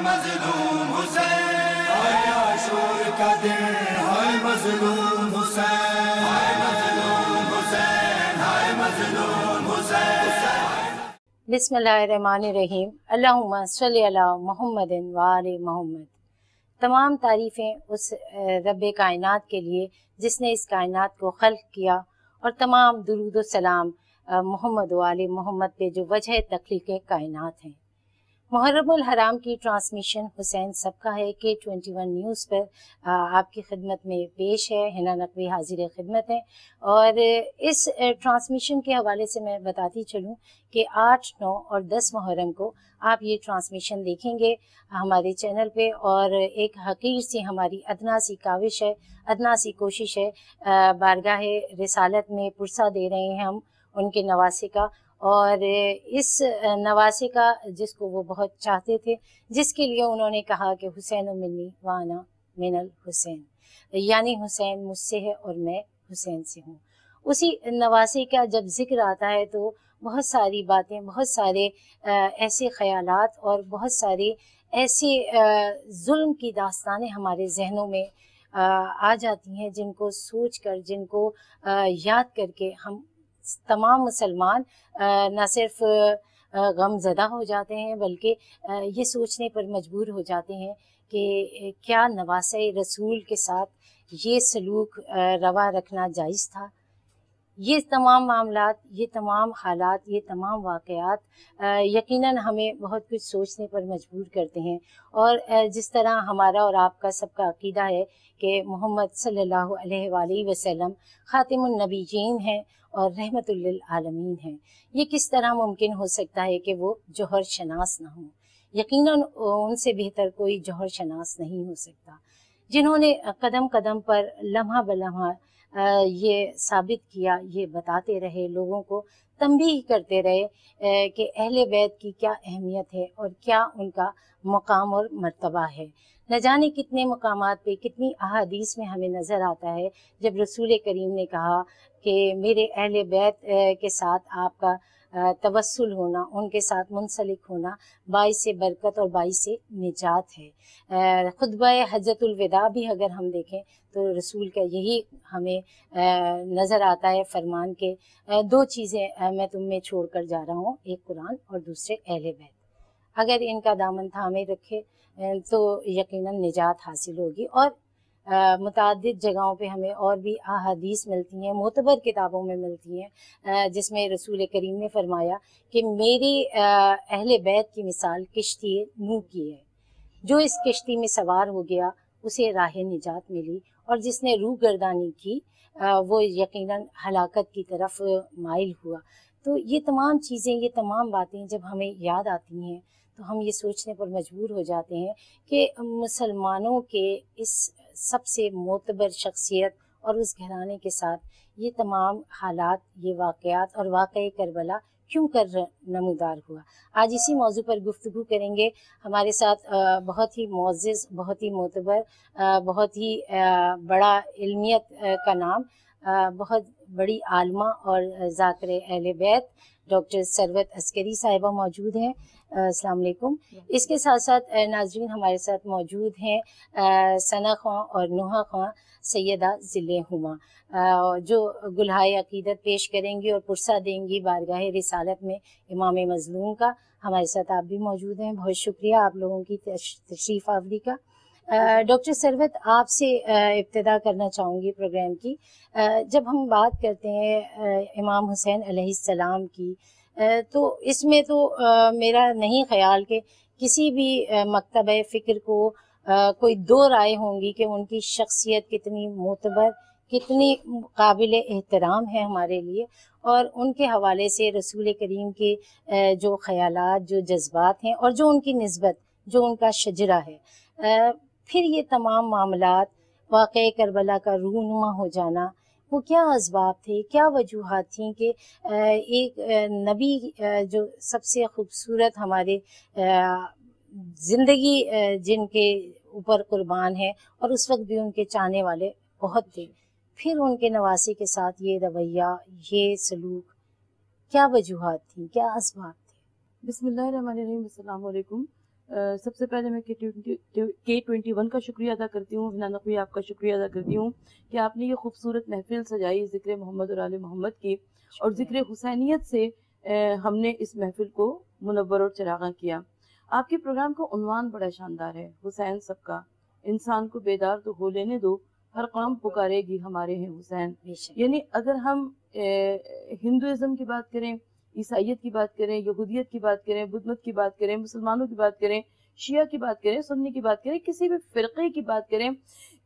مظلوم حسین، ہائے عاشور کا دن، ہائے مظلوم حسین، ہائے مظلوم حسین، ہائے مظلوم حسین۔ بسم اللہ الرحمن الرحیم۔ اللہم صلی علی محمد و آل محمد۔ تمام تعریفیں اس رب کائنات کے لیے جس نے اس کائنات کو خلق کیا، اور تمام درود و سلام محمد و آل محمد پہ جو وجہ تخلیق کائنات ہیں۔ محرم الحرام کی ٹرانسمیشن حسین صبقہ ہے کہ 21 نیوز پر آپ کی خدمت میں پیش ہے۔ حنا نقوی حاضر خدمت ہے، اور اس ٹرانسمیشن کے حوالے سے میں بتاتی چلوں کہ 8، 9 اور 10 محرم کو آپ یہ ٹرانسمیشن دیکھیں گے ہمارے چینل پہ، اور ایک حقیر سی ہماری ادنا سی کاوش ہے، ادنا سی کوشش ہے، بارگاہ رسالت میں پرسہ دے رہے ہیں ہم ان کے نواسے کا، اور اس نواسے کا جس کو وہ بہت چاہتے تھے، جس کے لیے انہوں نے کہا کہ حسین منی وانا من الحسین، یعنی حسین مجھ سے ہے اور میں حسین سے ہوں۔ اسی نواسے کا جب ذکر آتا ہے تو بہت ساری باتیں، بہت سارے ایسے خیالات اور بہت سارے ایسے ظلم کی داستانیں ہمارے ذہنوں میں آ جاتی ہیں، جن کو سوچ کر، جن کو یاد کر کے ہم تمام مسلمان نہ صرف غم زدہ ہو جاتے ہیں، بلکہ یہ سوچنے پر مجبور ہو جاتے ہیں کہ کیا نواسۂ رسول کے ساتھ یہ سلوک روا رکھنا جائز تھا۔ یہ تمام معاملات، یہ تمام حالات، یہ تمام واقعات یقیناً ہمیں بہت کچھ سوچنے پر مجبور کرتے ہیں، اور جس طرح ہمارا اور آپ کا سب کا عقیدہ ہے کہ محمد صلی اللہ علیہ وآلہ وسلم خاتم النبیین ہیں اور رحمت للعالمین ہیں، یہ کس طرح ممکن ہو سکتا ہے کہ وہ جوہر شناس نہ ہوں؟ یقیناً ان سے بہتر کوئی جوہر شناس نہیں ہو سکتا، جنہوں نے قدم قدم پر لمحہ بلمحہ یہ ثابت کیا، یہ بتاتے رہے، لوگوں کو تنبیہ کرتے رہے کہ اہل بیت کی کیا اہمیت ہے اور کیا ان کا مقام اور مرتبہ ہے۔ نہ جانے کتنے مقامات پہ، کتنی احادیث میں ہمیں نظر آتا ہے جب رسول کریم نے کہا کہ میرے اہل بیت کے ساتھ آپ کا توسل ہونا، ان کے ساتھ منسلک ہونا باعث برکت اور باعث نجات ہے۔ خطبہ حجۃ الوداع بھی اگر ہم دیکھیں تو رسول کا یہی ہمیں نظر آتا ہے فرمان کے 2 چیزیں میں تم میں چھوڑ کر جا رہا ہوں، ایک قرآن اور دوسرے اہل بیت، اگر ان کا دامن تھامے رکھے تو یقیناً نجات حاصل ہوگی۔ اور متعدد جگہوں پہ ہمیں اور بھی احادیث ملتی ہیں، معتبر کتابوں میں ملتی ہیں، جس میں رسول کریم نے فرمایا کہ میری اہل بیت کی مثال کشتی نوح کی ہے، جو اس کشتی میں سوار ہو گیا اسے راہ نجات ملی، اور جس نے روح گردانی کی وہ یقیناً ہلاکت کی طرف مائل ہوا۔ تو یہ تمام چیزیں، یہ تمام باتیں جب ہمیں یاد آتی ہیں تو ہم یہ سوچنے پر مجبور ہو جاتے ہیں کہ مسلمانوں کے اس سب سے معتبر شخصیت اور اس گھرانے کے ساتھ یہ تمام حالات، یہ واقعات اور واقعہ کربلا کیوں کر نمودار ہوا۔ آج اسی موضوع پر گفتگو کریں گے۔ ہمارے ساتھ بہت ہی معزز، بہت ہی معتبر، بہت ہی بڑا علمیت کا نام، بہت بڑی عالمہ اور ذاکر اہل بیت ڈاکٹر ثروت عسکری صاحبہ موجود ہیں۔ السلام علیکم۔ اس کے ساتھ ساتھ ناظرین ہمارے ساتھ موجود ہیں ثنا خواں اور نوحہ خواں سیدہ ذل ہما، جو گلہائے عقیدت پیش کریں گی اور پرسہ دیں گی بارگاہ رسالت میں امام مظلوم کا۔ ہمارے ساتھ آپ بھی موجود ہیں، بہت شکریہ آپ لوگوں کی تشریف آوری کا۔ ڈاکٹر ثروت، آپ سے ابتدا کرنا چاہوں گی پروگرام کی۔ جب ہم بات کرتے ہیں امام حسین علیہ السلام کی، تو اس میں تو میرا نہیں خیال کہ کسی بھی مکتبہ فکر کو کوئی 2 رائے ہوں گی کہ ان کی شخصیت کتنی معتبر، کتنی قابل احترام ہے ہمارے لیے، اور ان کے حوالے سے رسول کریم کے جو خیالات، جو جذبات ہیں، اور جو ان کی نسبت، جو ان کا شجرہ ہے۔ پھر یہ تمام معاملات، واقعہ کربلا کا رونما ہو جانا، وہ کیا اسباب تھے، کیا وجوہات تھیں کہ ایک نبی جو سب سے خوبصورت ہمارے زندگی جن کے اوپر قربان ہے، اور اس وقت بھی ان کے چاہنے والے بہت تھے، پھر ان کے نواسے کے ساتھ یہ رویہ، یہ سلوک، کیا وجوہات تھیں، کیا اسباب تھے؟ بسم اللہ الرحمن الرحیم، السلام علیکم۔ سب سے پہلے میں K21 کا شکریہ ادا کرتی ہوں، ہنا نقوی آپ کا شکریہ ادا کرتی ہوں کہ آپ نے یہ خوبصورت محفل سجائی ذکر محمد اور آل محمد کی، اور ذکر حسینیت سے ہم نے اس محفل کو منور اور چراغاں کیا۔ آپ کے پروگرام کا عنوان بڑا شاندار ہے، حسین سب کا، انسان کو بیدار تو ہو لینے دو، ہر قوم پکارے گی ہمارے ہیں حسین۔ یعنی اگر ہم ہندوازم کی بات کریں، عیسائیت کی بات کریں، یہودیت کی بات کریں، بدھ مت کی بات کریں، مسلمانوں کی بات کریں، شیعہ کی بات کریں، سنی کی بات کریں، کسی بھی فرقے کی بات کریں،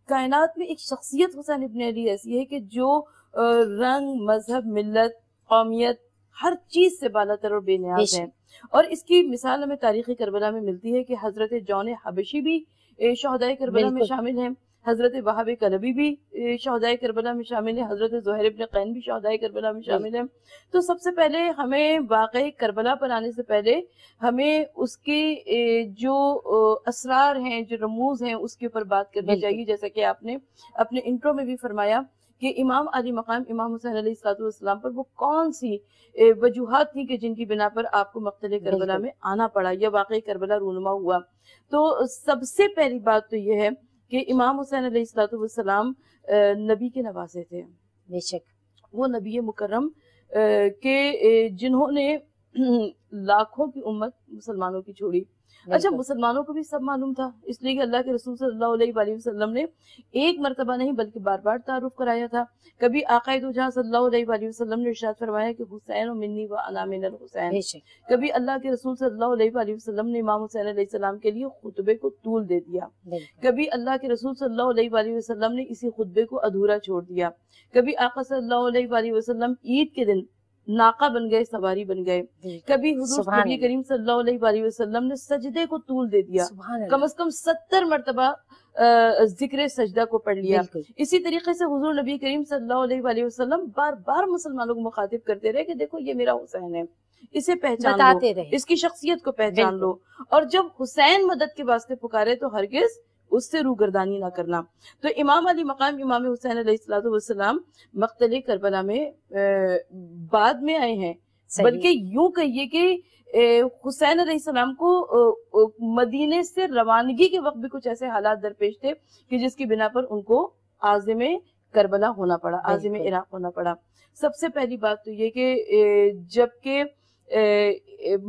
کائنات میں ایک شخصیت حسین ابن علی ایسی ہے کہ جو رنگ، مذہب، ملت، قومیت، ہر چیز سے بالاتر اور بے نیاز ہے۔ اور اس کی مثال ہمیں تاریخ کربلا میں ملتی ہے کہ حضرت جون حبشی بھی شہدائے کربلا میں شامل ہیں، حضرت وہاب کلبی بھی شہدائے کربلا میں شامل ہیں، حضرت زہیر ابن قین بھی شہدائے کربلا میں شامل ہیں۔ تو سب سے پہلے ہمیں واقعہ کربلا پر آنے سے پہلے ہمیں اس کے جو اسرار ہیں، جو رموز ہیں، اس کے اوپر بات کرنی چاہیے، جیسا کہ آپ نے اپنے انٹرو میں بھی فرمایا کہ امام علی مقام امام حسین علیہ السلام پر وہ کون سی وجوہات تھیں کہ جن کی بنا پر آپ کو مقتل کربلا میں آنا پڑا یا واقعی کربلا رونما ہوا۔ تو سب سے پہلی بات تو یہ ہے کہ امام حسین علیہ السلام نبی کے نواسے تھے، بے شک وہ نبی مکرم کہ جنہوں نے لاکھوں کی امت مسلمانوں کی چھوڑی۔ اچھا، مسلمانوں کو بھی سب معلوم تھا، اس لیے کہ اللہ کے رسول صلی اللہ علیہ وآلہ وسلم نے ایک مرتبہ نہیں بلکہ بار بار تعارف کرایا تھا۔ کبھی آقا دو جہاں صلی اللہ علیہ وآلہ وسلم نے ارشاد فرمایا کہ حسین منی و انا من الحسین۔ کبھی اللہ کے رسول صلی اللہ علیہ وآلہ وسلم نے امام حسین علیہ السلام کے لیے خطبے کو طول دے دیا، کبھی اللہ کے رسول صلی اللہ علیہ وآلہ وسلم نے اسی خطبے کو ادھورا چھوڑ دیا، کبھی آقا صلی اللہ علیہ وآلہ وسلم عید کے دن ناقہ بن گئے، سواری بن گئے، کبھی حضور نبی کریم صلی اللہ علیہ وآلہ وسلم نے سجدے کو طول دے دیا، کم از کم 70 مرتبہ ذکر سجدہ کو پڑھ لیا۔ اسی طریقے سے حضور نبی کریم صلی اللہ علیہ وآلہ وسلم بار بار مسلمانوں کو مخاطب کرتے رہے کہ دیکھو یہ میرا حسین ہے، اسے پہچان لو، اس کی شخصیت کو پہچان لو، اور جب حسین مدد کے واسطے پکارے تو ہرگز اس سے روگردانی نہ کرنا۔ تو امام علی مقام امام حسین علیہ السلام مقتل کربلا میں بعد میں آئے ہیں، بلکہ یوں کہیے کہ حسین علیہ السلام کو مدینے سے روانگی کے وقت بھی کچھ ایسے حالات درپیش تھے کہ جس کی بنا پر ان کو عازم کربلا ہونا پڑا، عازم عراق ہونا پڑا۔ سب سے پہلی بات تو یہ کہ جبکہ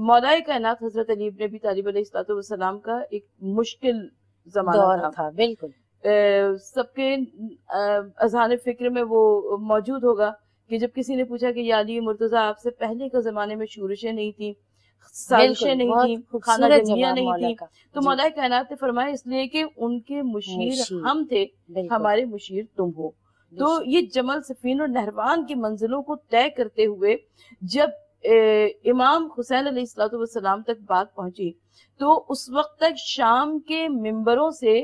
مولا کائنات حضرت علی ابن ابی طالب علیہ السلام کا ایک مشکل زمانہ تھا، بالکل سب کے اذہان فکر میں وہ موجود ہوگا کہ جب کسی نے پوچھا کہ یا علی مرتضیٰ آپ سے پہلے کا زمانے میں شورشیں نہیں تھیں، سازشیں نہیں تھیں، خانہ جنگیاں نہیں تھیں، تو مولا کائنات نے فرمایا اس لیے کہ ان کے مشیر ہم تھے، ہمارے مشیر تم ہو۔ تو یہ جمل، صفین اور نہروان کی منزلوں کو طے کرتے ہوئے جب امام حسین علیہ السلام تک بات پہنچی تو اس وقت تک شام کے ممبروں سے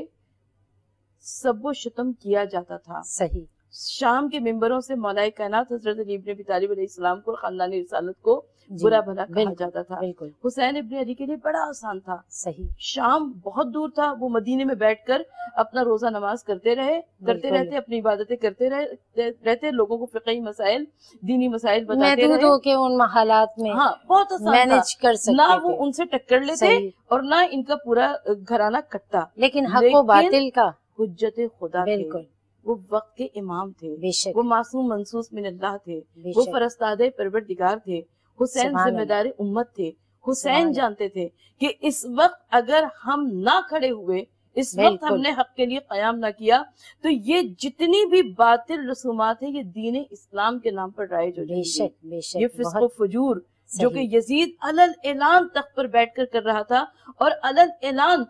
سب و شتم کیا جاتا تھا۔ صحیح، شام کے ممبروں سے مولا کائنات حضرت علی ابن ابی طالب علیہ السلام کو، خاندان رسالت کو برا بھلا کہا جاتا تھا۔ حسین ابن علی کے لیے بڑا آسان تھا، صحیح، شام بہت دور تھا، وہ مدینے میں بیٹھ کر اپنا روزہ نماز کرتے رہتے، اپنی عبادتیں کرتے رہتے، لوگوں کو فقہی مسائل، دینی مسائل بتاتے رہے، محدود ہو کے ان حالات میں بہت آسان مینج کر سکتے، نہ وہ ان سے ٹکر لیتے اور نہ ان کا پورا گھرانہ کٹتا، لیکن حق و باطل کا حجت خدا تھے، وہ وقت کے امام تھے، وہ معصوم منصوص من اللہ تھے، وہ فرستاد پروردگار تھے، حسین ذمہ دار امت تھے۔ حسین جانتے تھے کہ اس وقت اگر ہم نہ کھڑے ہوئے، اس وقت ہم نے حق کے لیے قیام نہ کیا تو یہ جتنی بھی باطل رسومات ہیں یہ دین اسلام کے نام پر رائج ہو جائیں گی۔ یہ فسق و فجور جو کہ یزید علل اعلان تخت پر بیٹھ کر رہا تھا، اور علل اعلان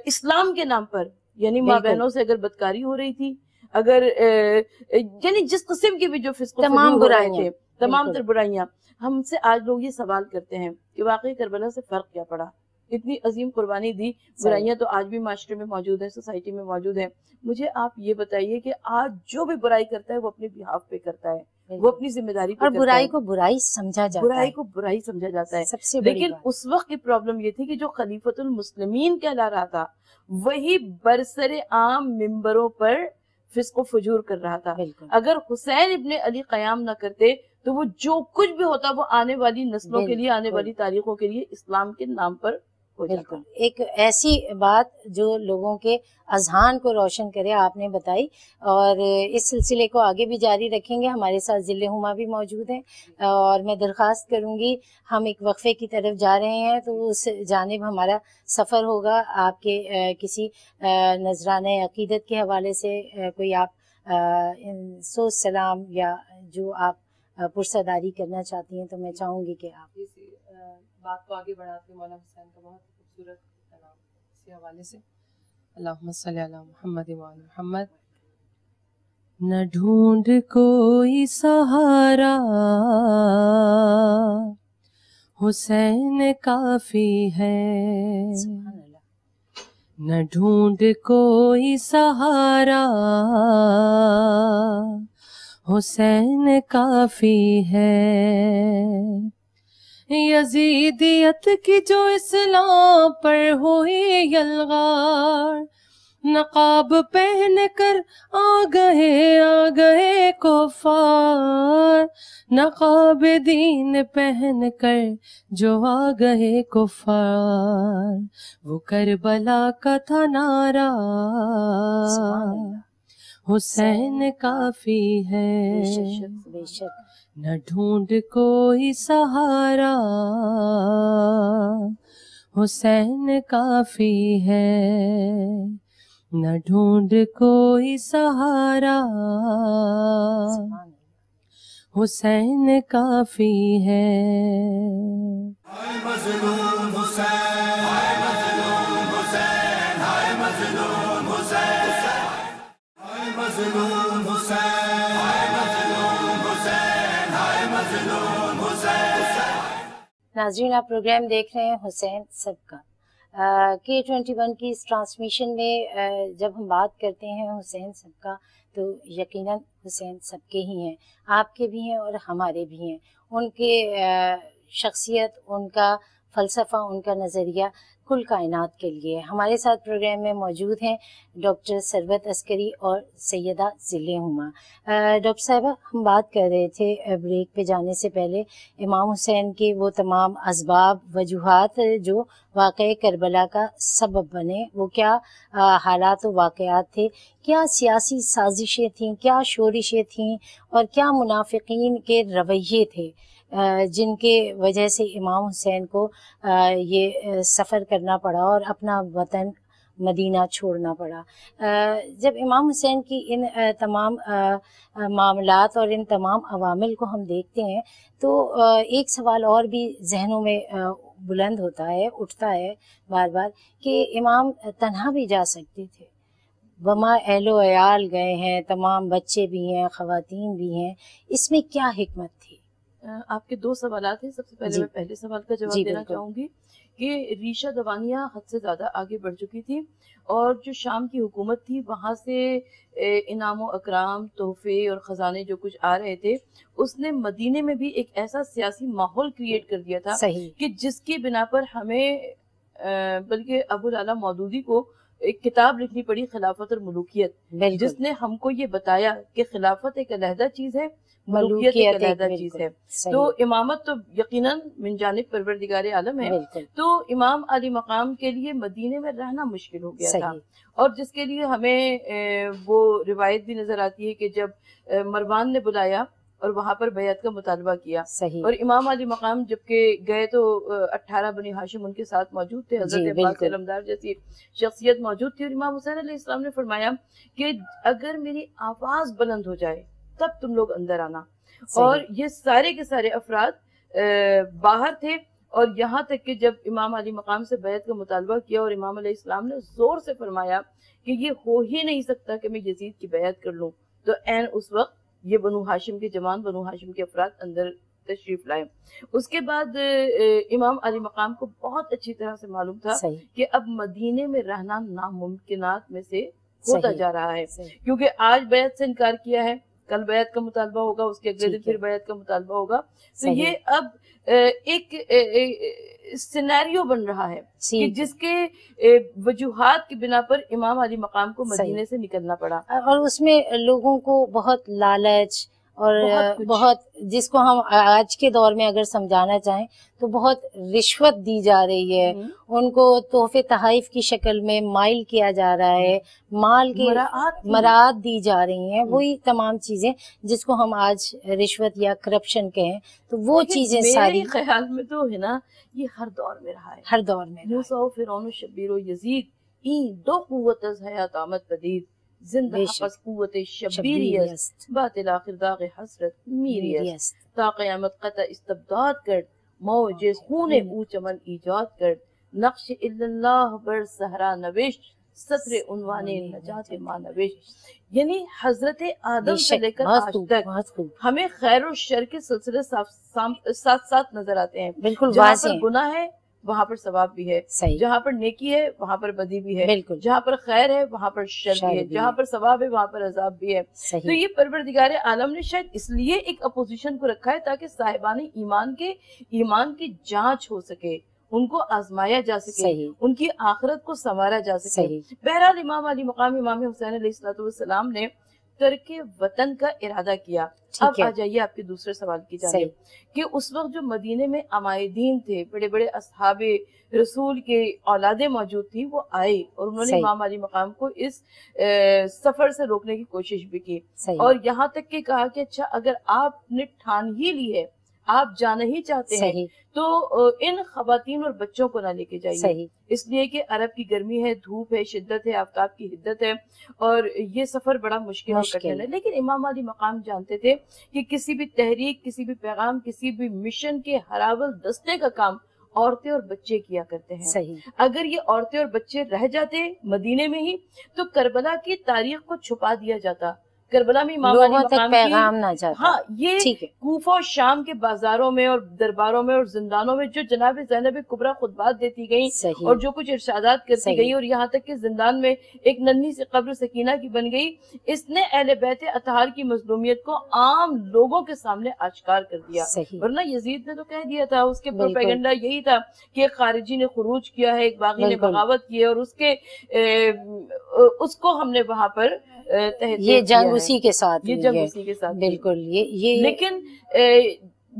اسلام کے نام پر، یعنی ماں بہنوں سے اگر بدکاری ہو رہی تھی، اگر یعنی جس قسم کی بھی جو فسق و فجور ہو رہے تھے، تمام تر برائیاں، ہم سے آج لوگ یہ سوال کرتے ہیں کہ واقعی کربلا سے فرق کیا پڑا؟ اتنی عظیم قربانی دی، برائیاں تو آج بھی معاشرے میں موجود ہیں، سوسائٹی میں موجود ہیں۔ مجھے آپ یہ بتائیے کہ آج جو بھی برائی کرتا ہے وہ اپنے بہاف پہ کرتا ہے، وہ اپنی ذمہ داری پہ کرتا ہے، اور برائی کو برائی سمجھا جاتا ہے، برائی کو برائی سمجھا جاتا ہے۔ لیکن اس وقت کی پرابلم یہ تھی کہ جو خلیفۃ المسلمین کہلا رہا تھا وہی برسر عام ممبروں پر فسق و فجور کر رہا تھا۔ اگر حسین ابن علی قیام نہ کرتے تو وہ جو کچھ بھی ہوتا وہ آنے والی نسلوں کے لیے، آنے والی تاریخوں کے لیے اسلام کے نام پر ہو جاتا۔ بالکل ایک ایسی بات جو لوگوں کے اذہان کو روشن کرے آپ نے بتائی، اور اس سلسلے کو آگے بھی جاری رکھیں گے۔ ہمارے ساتھ ضلع ہما بھی موجود ہیں، اور میں درخواست کروں گی، ہم ایک وقفے کی طرف جا رہے ہیں تو اس جانب ہمارا سفر ہوگا۔ آپ کے کسی نذرانہ عقیدت کے حوالے سے کوئی آپ سوچ سلام یا جو آپ پرسداری کرنا چاہتی ہیں تو میں چاہوں گی کہ آپ بات کو آگے بڑھاتے ہیں۔ مولانا حسین کا بہت خوبصورت کلام اسی حوالے سے، اللہم صلی علی محمد وعلی محمد۔ نہ ڈھونڈ کوئی سہارا، حسین کافی ہے، سبحان اللہ، نہ ڈھونڈ کوئی سہارا، حسین کافی ہے۔ یزیدیت کی جو اسلام پر ہوئی یلغار، نقاب پہن کر آ گئے کفار، نقاب دین پہن کر جو آ گئے کفار، وہ کربلا کا تھا نعرہ، حسین کافی ہے، بے شک نہ ڈھونڈ کوئی سہارا، حسین کافی ہے، نہ ڈھونڈ کوئی سہارا، حسین کافی ہے۔ ہائے مظلوم حسین، ہائے مظلوم حسین، ہائے مظلوم حسین، ہائے مظلوم حسین، ہائے مظلوم حسین، ہائے مظلوم حسین۔ ناظرین، آپ پروگرام دیکھ رہے ہیں حسین صدقہ۔ K21 کی اس ٹرانسمیشن میں جب ہم بات کرتے ہیں حسین صدقہ تو یقیناً حسین سب کے ہی ہیں، آپ کے بھی ہیں اور ہمارے بھی ہیں۔ ان کے شخصیت، ان کا فلسفہ، ان کا نظریہ کل کائنات کے لیے۔ ہمارے ساتھ پروگرام میں موجود ہیں ڈاکٹر ثروت عسکری اور سیدہ ضلع ہما۔ ڈاکٹر صاحبہ، ہم بات کر رہے تھے بریک پہ جانے سے پہلے امام حسین کے وہ تمام اسباب، وجوہات جو واقعہ کربلا کا سبب بنے، وہ کیا حالات و واقعات تھے، کیا سیاسی سازشیں تھیں، کیا شورشیں تھیں، اور کیا منافقین کے رویے تھے جن کے وجہ سے امام حسین کو یہ سفر کرنا پڑا اور اپنا وطن مدینہ چھوڑنا پڑا۔ جب امام حسین کی ان تمام معاملات اور ان تمام عوامل کو ہم دیکھتے ہیں تو ایک سوال اور بھی ذہنوں میں بلند ہوتا ہے، اٹھتا ہے بار بار، کہ امام تنہا بھی جا سکتے تھے، وما اہل و عیال گئے ہیں، تمام بچے بھی ہیں، خواتین بھی ہیں، اس میں کیا حکمت تھی؟ آپ کے دو سوالات ہیں۔ سب سے پہلے میں پہلے سوال کا جواب دینا چاہوں گی کہ ریشہ دوانیاں حد سے زیادہ آگے بڑھ چکی تھی، اور جو شام کی حکومت تھی وہاں سے انعام و اکرام، تحفے اور خزانے جو کچھ آ رہے تھے، اس نے مدینے میں بھی ایک ایسا سیاسی ماحول کریٹ کر دیا تھا کہ جس کی بنا پر ہمیں بلکہ ابو العلا مودودی کو ایک کتاب لکھنی پڑی، خلافت اور ملوکیت، جس نے ہم کو یہ بتایا کہ خلافت ایک علیحدہ چیز ہے، ملوکیت ایک علیحدہ چیز ہے۔ تو امامت تو یقیناً من جانب پروردگار عالم ہے، تو امام علی مقام کے لیے مدینے میں رہنا مشکل ہو گیا تھا، اور جس کے لیے ہمیں وہ روایت بھی نظر آتی ہے کہ جب مروان نے بلایا اور وہاں پر بیعت کا مطالبہ کیا، اور امام علی مقام جبکہ گئے تو 18 بنی ہاشم ان کے ساتھ موجود تھے، حضرت عباس علمدار جیسی شخصیت موجود تھی، اور امام حسین علیہ السلام نے فرمایا کہ اگر میری آواز بلند ہو جائے تب تم لوگ اندر آنا، اور یہ سارے کے سارے افراد باہر تھے، اور یہاں تک کہ جب امام علی مقام سے بیعت کا مطالبہ کیا اور امام علیہ السلام نے زور سے فرمایا کہ یہ ہو ہی نہیں سکتا کہ میں یزید کی بیعت کر لوں، تو عین اس وقت یہ بنو ہاشم کے جوان، بنو ہاشم کے افراد اندر تشریف لائے۔ اس کے بعد امام علی مقام کو بہت اچھی طرح سے معلوم تھا کہ اب مدینے میں رہنا ناممکنات میں سے ہوتا جا رہا ہے، کیونکہ آج بیعت سے انکار کیا ہے، کل بیعت کا مطالبہ ہوگا، اس کے اگلے دن پھر بیعت کا مطالبہ ہوگا، تو یہ اب ایک سینیریو بن رہا ہے کہ جس کے وجوہات کی بنا پر امام علی مقام کو مدینے سے نکلنا پڑا، اور اس میں لوگوں کو بہت لالچ اور بہت جس کو ہم آج کے دور میں اگر سمجھانا چاہیں تو بہت رشوت دی جا رہی ہے، ان کو تحفے تحائف کی شکل میں مائل کیا جا رہا ہے، مال کی مراعات دی جا رہی ہیں، وہی تمام چیزیں جس کو ہم آج رشوت یا کرپشن کہیں، تو وہ چیزیں ساری میرے خیال میں تو ہے نا یہ ہر دور میں رہا ہے، ہر دور میں موسیٰ و فرعون و شبیر و یزید این دو قوت از حیات آمد پدید، زندہ حفظ قوت شبیری است باطل آخر داغ حسرت میری است، تا قیامت قطع استبداد کرد موج خون او چمن ایجاد کرد، نقش الا اللہ بر صحرا نوشت سطر عنوان نجات ماں نوشت۔ یعنی حضرت آدم سے لے کر آج تک ہمیں خیر و شر کے سلسلے ساتھ ساتھ نظر آتے ہیں، بالکل جہاں واضح پر گناہ ہے وہاں پر ثواب بھی ہے، صحیح، جہاں پر نیکی ہے وہاں پر بدی بھی ہے، بالکل جہاں پر خیر ہے وہاں پر شر بھی ہے، جہاں پر ثواب ہے وہاں پر عذاب بھی ہے۔ تو صحیح، یہ پروردگار عالم نے شاید اس لیے ایک اپوزیشن کو رکھا ہے تاکہ صاحبان ایمان کی جانچ ہو سکے، ان کو آزمایا جا سکے، صحیح، ان کی آخرت کو سنوارا جا سکے۔ صحیح، بہرحال امام علی مقام امام حسین علیہ السلام نے ترک وطن کا ارادہ کیا۔ اب آ جائیے آپ کے دوسرے سوال کی جانب کہ اس وقت جو مدینے میں عمائدین تھے، بڑے بڑے اصحاب رسول کے اولادیں موجود تھی، وہ آئے اور انہوں نے امام علی مقام کو اس سفر سے روکنے کی کوشش بھی کی، اور یہاں تک کہ کہا کہ اچھا اگر آپ نے ٹھان ہی لی ہے، آپ جانا ہی چاہتے ہیں تو ان خواتین اور بچوں کو نہ لے کے جائیے، اس لیے کہ عرب کی گرمی ہے، دھوپ ہے، شدت ہے، آفتاب کی حدت ہے، اور یہ سفر بڑا مشکل اور کٹھن ہے۔ لیکن امام علی مقام جانتے تھے کہ کسی بھی تحریک، کسی بھی پیغام، کسی بھی مشن کے ہراول دستے کا کام عورتیں اور بچے کیا کرتے ہیں۔ اگر یہ عورتیں اور بچے رہ جاتے مدینے میں ہی تو کربلا کی تاریخ کو چھپا دیا جاتا، کربلا میں امام علی مقام پیغام نہ جاتا۔ ہاں، یہ کوفہ اور شام کے بازاروں میں اور درباروں میں اور زندانوں میں جو جناب زینب کبریٰ خطبات دیتی گئیں اور جو کچھ ارشادات کرتی گئی، اور یہاں تک کہ زندان میں ایک ننھی سی قبر سکینہ کی بن گئی، اس نے اہل بیت اطہار کی مظلومیت کو عام لوگوں کے سامنے آشکار کر دیا۔ ورنہ یزید نے تو کہہ دیا تھا، اس کے پروپیگنڈا یہی تھا کہ ایک خارجی نے خروج کیا ہے، ایک باغی نے بغاوت کی ہے، اور اس کو ہم نے وہاں پر یہ جنگ اسی کے ساتھ، بالکل۔ لیکن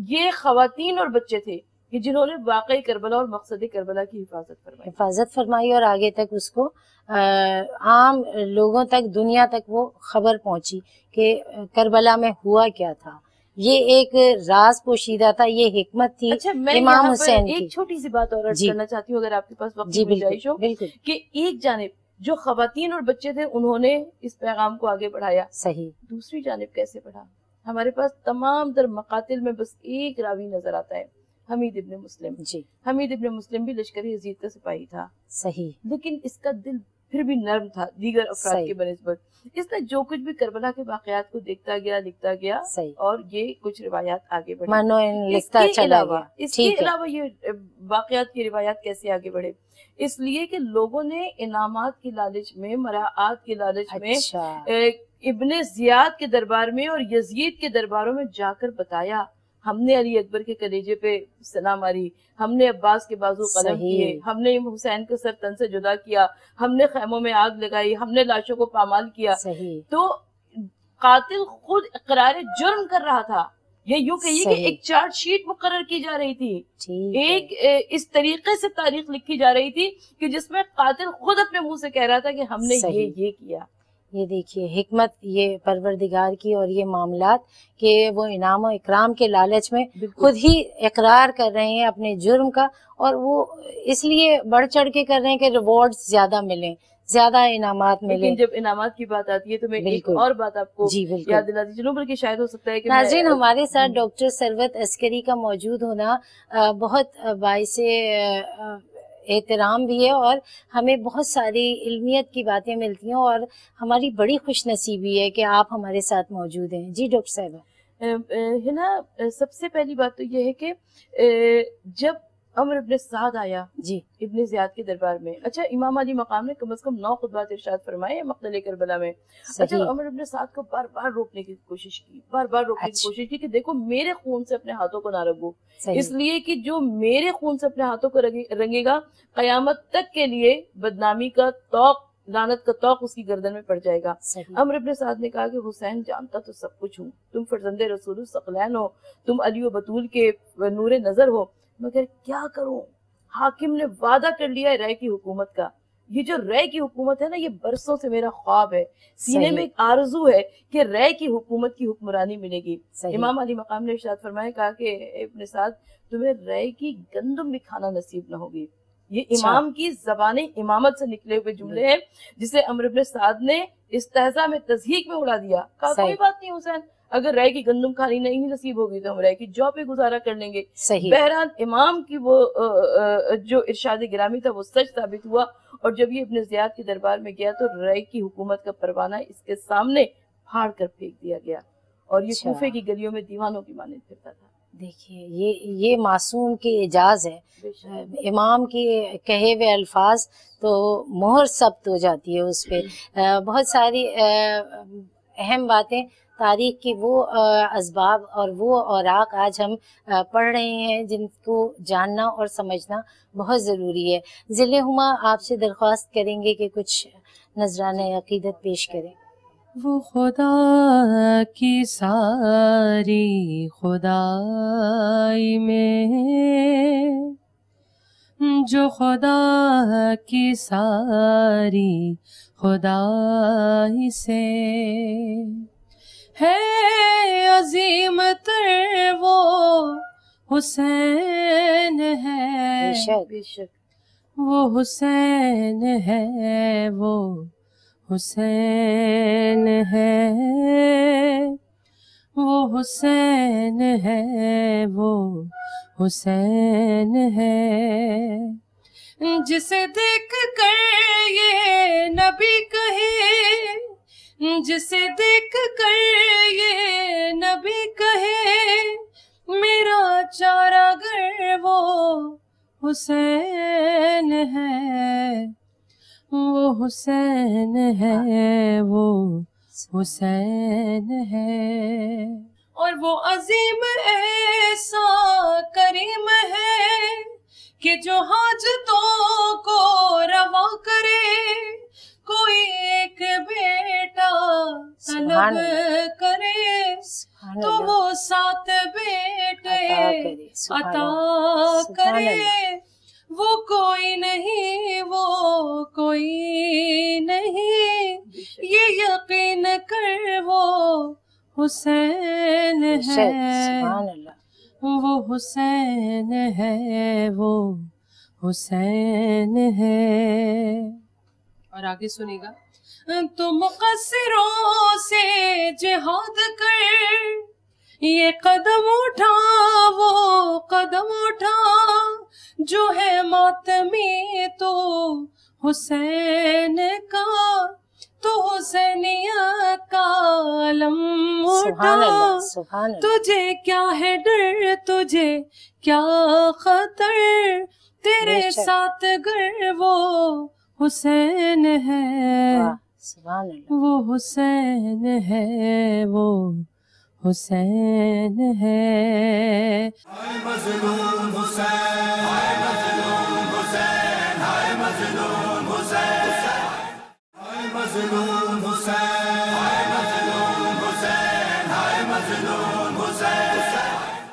یہ خواتین اور بچے تھے کہ جنہوں نے واقعی کربلا اور مقصد کربلا کی حفاظت فرمائی اور آگے تک اس کو عام لوگوں تک، دنیا تک وہ خبر پہنچی کہ کربلا میں ہوا کیا تھا۔ یہ ایک راز پوشیدہ تھا، یہ حکمت تھی امام حسین کی۔ ایک چھوٹی سی بات اور عرض کرنا چاہتی ہوں اگر آپ کے پاس وقت کی گنجائش ہو، کہ ایک جانب جو خواتین اور بچے تھے انہوں نے اس پیغام کو آگے بڑھایا، دوسری جانب کیسے بڑھا؟ ہمارے پاس تمام در مقاتل میں بس ایک راوی نظر آتا ہے، حمید ابن مسلم۔ حمید ابن مسلم بھی لشکر یزید کا سپاہی تھا، لیکن اس کا دل پھر بھی نرم تھا دیگر افراد کے بنسبت۔ اس نے جو کچھ بھی کربلا کے واقعات کو دیکھتا گیا، لکھتا گیا، اور یہ کچھ روایات آگے بڑھی۔ اس کے علاوہ یہ واقعات کی روایات کیسے آگے بڑھے؟ اس لیے کہ لوگوں نے انعامات کی لالچ میں، مراعات کی لالچ میں ابن زیاد کے دربار میں اور یزید کے درباروں میں جا کر بتایا، ہم نے علی اکبر کے کلیجے پہ سلام ماری، ہم نے عباس کے بازو قلم کیے، ہم نے حسین کا سر تن سے جدا کیا، ہم نے خیموں میں آگ لگائی، ہم نے لاشوں کو پامال کیا۔ تو قاتل خود اقرار جرم کر رہا تھا، یہ یوں کہیے کہ ایک چارٹ شیٹ مقرر کی جا رہی تھی، ایک اس طریقے سے تاریخ لکھی جا رہی تھی کہ جس میں قاتل خود اپنے منہ سے کہہ رہا تھا کہ ہم نے یہ کیا۔ یہ دیکھیے حکمت یہ پروردگار کی، اور یہ معاملات کہ وہ انعام و اکرام کے لالچ میں خود ہی اقرار کر رہے ہیں اپنے جرم کا، اور وہ اس لیے بڑھ چڑھ کے کر رہے ہیں کہ ریوارڈز زیادہ ملیں، زیادہ انعامات ملیں۔ لیکن جب انعامات کی بات آتی ہے تو میں ایک اور بات آپ کو یاد دلاتی چلوں، بلکہ شاید ہو سکتا ہے کہ ناظرین ہمارے ساتھ ڈاکٹر ثروت عسکری کا موجود ہونا بہت باعث احترام بھی ہے، اور ہمیں بہت ساری علمیت کی باتیں ملتی ہیں، اور ہماری بڑی خوش نصیبی ہے کہ آپ ہمارے ساتھ موجود ہیں۔ جی ڈاکٹر صاحبہ، ہے نا، سب سے پہلی بات تو یہ ہے کہ جب عمر ابن سعد آیا ابن زیاد کے دربار میں، اچھا امام علی مقام نے کم از کم 9 خطبات ارشاد فرمائے مقتل کربلا میں۔ اچھا عمر ابن سعد کو بار بار روکنے کی کوشش کی کہ دیکھو میرے خون سے اپنے ہاتھوں کو نہ رنگو، اس لیے کہ جو میرے خون سے اپنے ہاتھوں کو رنگے گا قیامت تک کے لیے بدنامی کا طوق لعنت کا طوق اس کی گردن میں پڑ جائے گا۔ صحیح۔ عمرو ابن سعد نے کہا کہ حسین جانتا تو سب کچھ ہوں، تم فرزند رسول الثقلین ہو، تم علی و بطول کے نور نظر ہو، مگر کیا کروں، حاکم نے وعدہ کر لیا ہے رائے کی حکومت کا۔ یہ جو رائے کی حکومت ہے نا، یہ برسوں سے میرا خواب ہے، سینے میں ایک آرزو ہے کہ رائے کی حکومت کی حکمرانی ملے گی۔ امام علی مقام نے ارشاد فرمایا، کہا کہ ابن سعد تمہیں رائے کی گندم بھی کھانا نصیب نہ ہوگی۔ یہ امام کی زبان امامت سے نکلے ہوئے جملے ہیں، جسے عمرو بن سعد نے استہزاء میں تضحیک میں اڑا دیا۔ کہا کوئی بات نہیں حسین، اگر رائے کی گندم کھانی نہیں نصیب ہوگی تو ہم رائے کی جو پہ گزارا کر لیں گے۔ بہرحال امام کی وہ جو ارشاد گرامی تھا وہ سچ ثابت ہوا، اور جب یہ ابن زیاد کے دربار میں گیا تو رائے کی حکومت کا پروانہ اس کے سامنے پھاڑ کر پھینک دیا گیا، اور یہ کوفے کی گلیوں میں دیوانوں کی مانند پھرتا تھا۔ دیکھیے یہ معصوم کی اعجاز ہے، امام کے کہے ہوئے الفاظ تو مہر ثبت ہو جاتی ہے اس پہ۔ بہت ساری اہم باتیں تاریخ کی وہ اسباب اور وہ اوراق آج ہم پڑھ رہے ہیں جن کو جاننا اور سمجھنا بہت ضروری ہے۔ ذل ہما آپ سے درخواست کریں گے کہ کچھ نذرانہ عقیدت پیش کریں۔ وہ خدا کی ساری خدائی میں، جو خدا کی ساری خدائی سے ہے عظیم تر وہ حسین ہے، بے شک وہ حسین ہے، وہ حسین ہے، وہ حسین ہے، وہ حسین ہے، جسے دیکھ کر یہ نبی کہے، جسے دیکھ کر یہ نبی کہے میرا چارہ گر وہ حسین ہے، وہ حسین ہے، وہ حسین ہے، اور وہ عظیم ایسا کریم ہے کہ جو حاجتوں کو روا کرے، کوئی ایک بیٹا طلب کرے تو وہ 7 بیٹے عطا کرے، وہ کوئی نہیں، وہ کوئی نہیں، یہ یقین کر وہ حسین ہے، وہ حسین ہے، وہ حسین ہے۔ اور آگے سنیں گا، تو مقصروں سے جہاد کر یہ قدم اٹھا، وہ قدم اٹھا جو ہے ماتمی تو حسین کا، تو حسینیت کا علم اٹھا، تجھے کیا ہے ڈر، تجھے کیا خطر، تیرے ساتھ گر وہ حسین ہے، وہ حسین ہے، وہ حسین ہے۔ ہائے مظلوم حسین، ہائے مظلوم حسین، ہائے مظلوم حسین، ہائے مظلوم حسین، ہائے مظلوم حسین، ہائے مظلوم حسین۔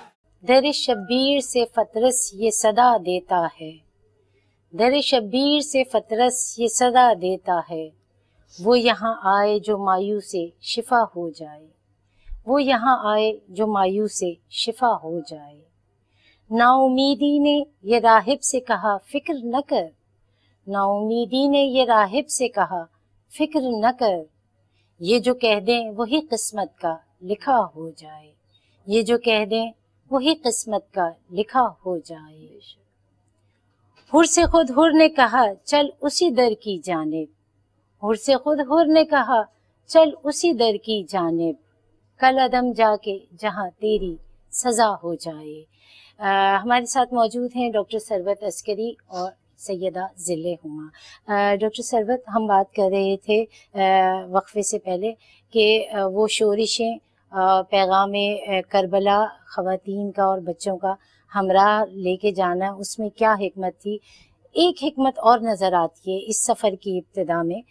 در شبیر سے فطرس یہ صدا دیتا ہے، در شبیر سے فطرس یہ صدا دیتا ہے، وہ یہاں آئے جو مایوس سے شفا ہو جائے، وہ یہاں آئے جو مایوس سے شفا ہو جائے۔ نا امیدی نے یہ راہب سے کہا فکر نہ کر، نا امیدی نے یہ راہب سے کہا فکر نہ کر، یہ جو کہہ دیں وہی قسمت کا لکھا ہو جائے، یہ جو کہہ دیں وہی قسمت کا لکھا ہو جائے۔ حر سے خود حر نے کہا چل اسی در کی جانب، حر سے خود حر نے کہا چل اسی در کی جانب، کل عدم جا کے جہاں تیری سزا ہو جائے۔ ہمارے ساتھ موجود ہیں ڈاکٹر ثروت عسکری اور سیدہ ذل ہما۔ ڈاکٹر ثروت، ہم بات کر رہے تھے وقفے سے پہلے کہ وہ شورشیں پیغام کربلا خواتین کا اور بچوں کا ہمراہ لے کے جانا، اس میں کیا حکمت تھی؟ ایک حکمت اور نظر آتی ہے اس سفر کی ابتدا میں.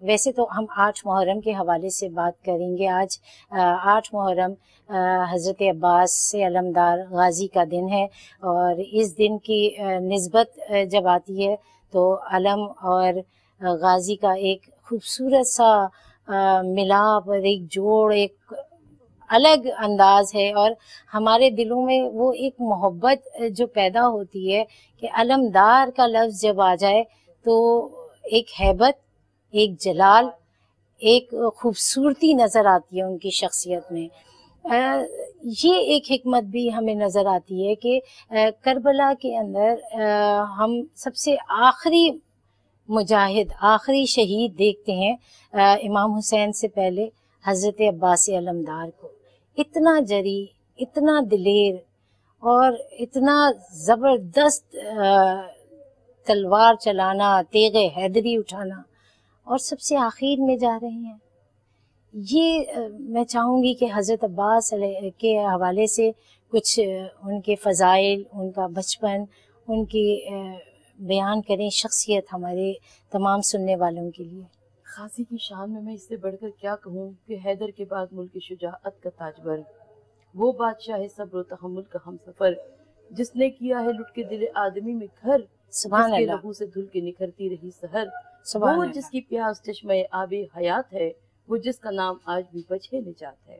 ویسے تو ہم 8 محرم کے حوالے سے بات کریں گے. آج 8 محرم حضرت عباس سے علمدار غازی کا دن ہے، اور اس دن کی نسبت جب آتی ہے تو علم اور غازی کا ایک خوبصورت سا ملاپ اور ایک جوڑ، ایک الگ انداز ہے، اور ہمارے دلوں میں وہ ایک محبت جو پیدا ہوتی ہے کہ علمدار کا لفظ جب آ جائے تو ایک ہیبت، ایک جلال، ایک خوبصورتی نظر آتی ہے ان کی شخصیت میں. یہ ایک حکمت بھی ہمیں نظر آتی ہے کہ کربلا کے اندر ہم سب سے آخری مجاہد، آخری شہید دیکھتے ہیں امام حسین سے پہلے حضرت عباس علمدار کو. اتنا جری، اتنا دلیر اور اتنا زبردست تلوار چلانا، تیغ حیدری اٹھانا، اور سب سے آخر میں جا رہے ہیں. یہ میں چاہوں گی کہ حضرت عباس علیہ کے حوالے سے کچھ ان کے فضائل، ان کا بچپن، ان کی بیان کریں شخصیت ہمارے تمام سننے والوں کے لیے. غازی کی شان میں اس سے بڑھ کر کیا کہوں کہ حیدر کے بعد ملک شجاعت کا تاجور، وہ بادشاہ صبر و تحمل کا ہم سفر، جس نے کیا ہے لٹ کے دل آدمی میں گھر، سبحان جس کے اللہ، لہو سے دھل کے نکھرتی رہی سحر، سبحان وہ اللہ. جس کی پیاس چشمہ آب حیات ہے، وہ جس کا نام آج بھی وجہ نجات ہے.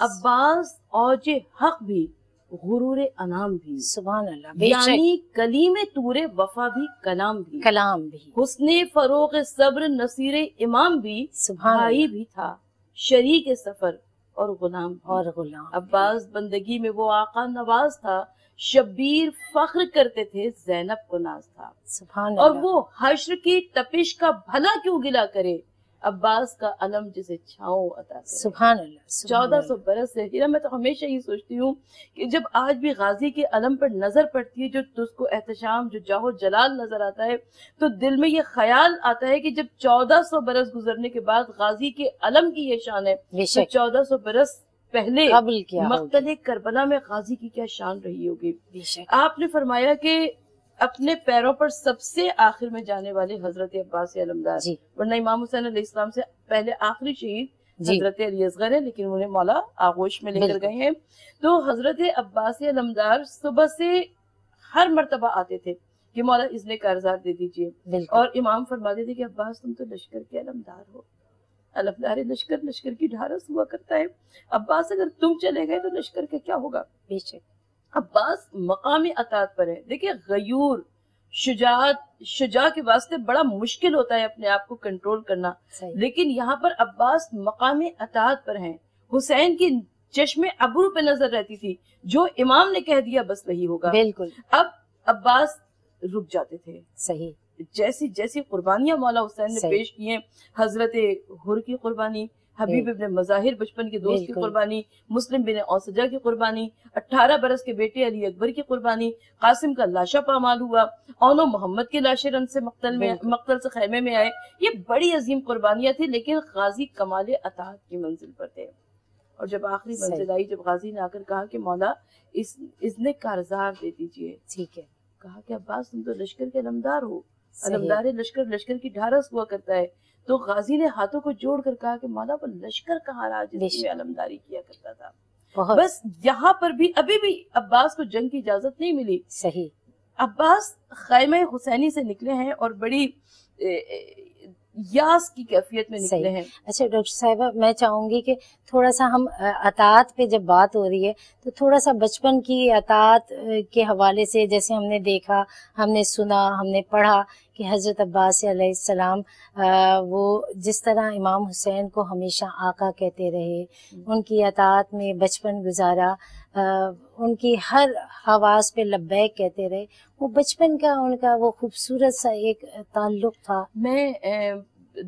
عباس اوج حق بھی، غرور انام بھی، سبحان اللہ، بے شک، یعنی کلیم طور وفا بھی، کلام بھی، کلام بھی، حسن فروغ صبر نصیر امام بھی، سبحان بھائی اللہ، بھی تھا شریک سفر اور غلام بھی. اور غلام. عباس بندگی میں وہ آقا نواز تھا، شبیر فخر کرتے تھے زینب کو ناز تھا. سبحان اور اللہ، وہ حشر کی تپش کا بھلا کیوں گلا کرے، عباس کا علم جسے چھاؤں عطا کرے. سبحان اللہ، سبحان 1400 برس سے ہیرا، میں تو ہمیشہ یہ سوچتی ہوں کہ جب آج بھی غازی کے علم پر نظر پڑتی ہے، جو تجھ کو احتشام، جو جاہ و جلال نظر آتا ہے، تو دل میں یہ خیال آتا ہے کہ جب 1400 برس گزرنے کے بعد غازی کے علم کی یہ شان ہے، بے تو شک 1400 برس پہلے قبل کیا ہوگی. مقتل کربلا میں غازی کی کیا شان رہی ہوگی. بے شک، آپ نے فرمایا کہ اپنے پیروں پر سب سے آخر میں جانے والے حضرت عباس علمدار، جی ورنہ امام حسین علیہ السلام سے پہلے آخری شہید جی، حضرت علی اصغر ہے، لیکن انہیں مولا آغوش میں لے کر بالکل. گئے ہیں. تو حضرت عباس علمدار صبح سے ہر مرتبہ آتے تھے کہ مولا اذن کارزار دے دیجئے، بالکل، اور امام فرماتے تھے کہ عباس تم تو لشکر کے علمدار ہو، علمدار لشکر، لشکر کی ڈھارس ہوا کرتا ہے. عباس اگر تم چلے گئے تو لشکر کا کیا ہوگا. بے شک، عباس مقام اطاعت پر ہے. دیکھیں غیور، شجاع کے واسطے بڑا مشکل ہوتا ہے اپنے آپ کو کنٹرول کرنا، صحیح، لیکن یہاں پر عباس مقام اطاعت پر ہیں. حسین کی چشم ابرو پہ نظر رہتی تھی، جو امام نے کہہ دیا بس وہی ہوگا. بالکل اب عباس رک جاتے تھے. صحیح، جیسی جیسی قربانیاں مولا حسین نے صحیح. پیش کی ہیں، حضرت حر کی قربانی، حبیب ابن مظاہر بچپن کے دوست کی بالکل. قربانی، مسلم بن اوسجہ کی قربانی، 18 برس کے بیٹے علی اکبر کی قربانی، قاسم کا لاشا پامال ہوا، اونو محمد کے لاشے رن سے بالکل. مقتل سے خیمے میں آئے. یہ بڑی عظیم قربانیاں تھیں، لیکن غازی کمال اطاعت کی منزل پر تھے. اور جب آخری منزل صحیح. آئی، جب غازی نے آ کر کہا کہ مولا اذن کارزار دے دیجئے، ٹھیک ہے، کہا کہ عباس تم تو لشکر کے علمدار ہو، صحیح. علمدار لشکر، لشکر کی ڈھارس ہوا کرتا ہے. تو غازی نے ہاتھوں کو جوڑ کر کہا کہ مولا وہ لشکر کہاں رہا جس کی میں علمداری کیا کرتا تھا. بہت بس یہاں پر بھی ابھی بھی عباس کو جنگ کی اجازت نہیں ملی. صحیح، عباس خیمہ حسینی سے نکلے ہیں اور بڑی یاس کی کیفیت میں نکلے صحیح. ہیں. اچھا ڈاکٹر صاحبہ، میں چاہوں گی کہ تھوڑا سا ہم اطاعت پہ جب بات ہو رہی ہے تو تھوڑا سا بچپن کی اطاعت کے حوالے سے، جیسے ہم نے دیکھا، ہم نے سنا، ہم نے پڑھا کہ حضرت عباس علیہ السلام وہ جس طرح امام حسین کو ہمیشہ آقا کہتے رہے، ان کی اطاعت میں بچپن گزارا، ان کی ہر حواس پہ لبیک کہتے رہے، وہ بچپن کا ان کا وہ خوبصورت سا ایک تعلق تھا. میں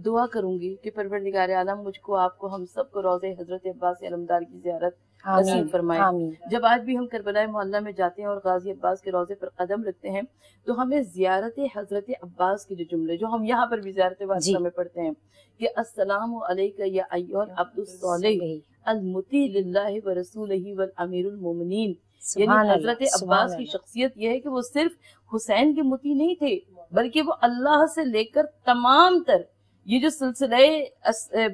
دعا کروں گی کہ پروردگار عالم مجھ کو، آپ کو، ہم سب کو روضہ حضرت عباس علمدار کی زیارت نصیب فرمائے. آمین. جب آج بھی ہم کربلا محلہ میں جاتے ہیں اور غازی عباس کے روضے پر قدم رکھتے ہیں تو ہمیں زیارت حضرت عباس کے جو جملے، جو ہم یہاں پر بھی زیارت واسطہ میں پڑھتے ہیں کہ السلام علیکہ یا ایھا العبد الصالح المطیع للہ ورسولہ والامیر المومنین یعنی حضرت عباس کی شخصیت یہ ہے کہ وہ صرف حسین کے مطیع نہیں تھے بلکہ وہ اللہ سے لے کر تمام تر یہ جو سلسلہ